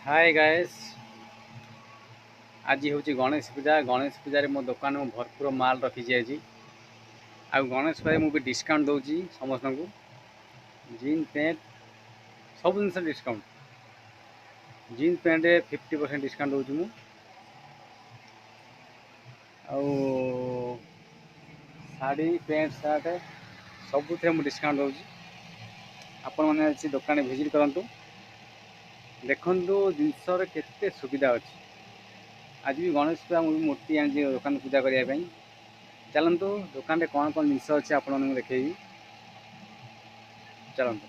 Hi guys. आज हूँ गणेश पूजा। गणेश पूजा मो दुकान में भरपूर माल रखी आज। आ गणेश पूजा मुझे डिस्काउंट दूसरी समस्त को जीन्स पैंट सब जिन डिस्काउंट। जीन्स पैंट 50% डिस्काउंट दूँ शाड़ी पैंट सार्ट सबुथ डिस्काउंट दूँ। आपण मैंने दुकान भिजिट करूँ देखु जिनसर केते सुविधा अच्छी। आज भी गणेश पूजा मुझे मूर्ति आनी दुकान पूजा करने। चलतु दुकान में कौन कौन जिनस अच्छे आपण देखी। चलतु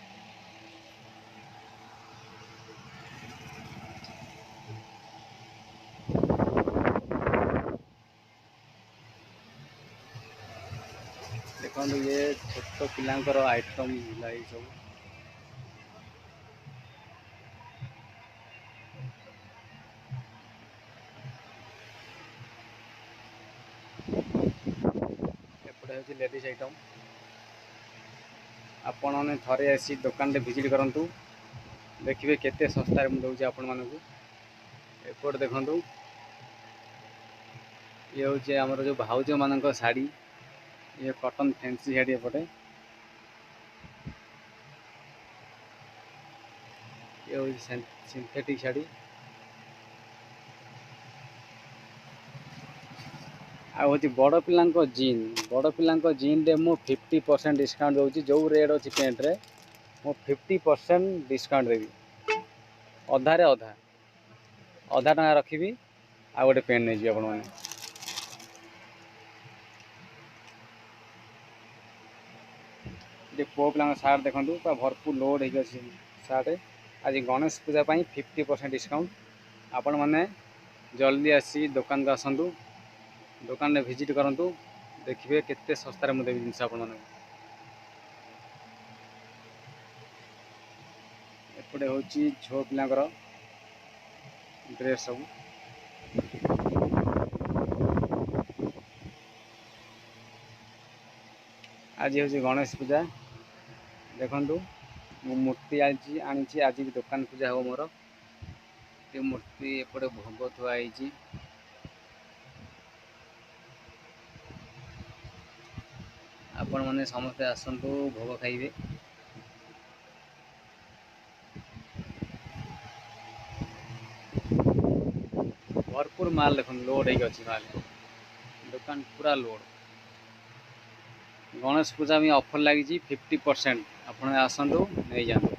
देखो ये छोट पिलांकर आइटम लाई सब। एपटे हूँ लेडीज आइटम। आपण मैंने थरे आसी दुकान में भिजिट करूँ देखिए केते सस्तार मुझे आपण मानक। एपट देखु ये हूँ आमर जो भाउज मान शाड़ी ये कॉटन फैंसी शाड़ी एपटे। ये हूँ सिंथेटिक शाड़ी। आउ बड़ पिला जीन बड़ पिला जीन रे मु 50% डिस्काउंट दूसरी। जो रेट अच्छी पेंट रे मु 50% डिस्काउंट देवी। अधारे अधा अधा टका रखी आ गोटे पेंट नहीं जी आपण। पुओ पिला सार्ट देखो पूरा भरपूर लोड हो सार्ट। आज गणेश पूजा 50% डिस्काउंट। आपण मैंने जल्दी आसी दुकान को आसतु दुकान में भिजिट करूँ देखिए केते सस्तार मुझे देवी जिनस आपण मैंने। एपटे हूँ झो पिलांकर ड्रेस सब। आज हूँ गणेश पूजा देखु मु मूर्ति आनी आज भी दुकान पूजा हो मोर। ये मूर्ति एपटे भोग थुआई। आपण मैंने समस्ते आसतु भोग खाइबे। भरपूर माल देख लोड हो माल दुकान पूरा लोड। गणेश पूजा में ऑफर लगी 50%। आप आसतु नहीं जातु।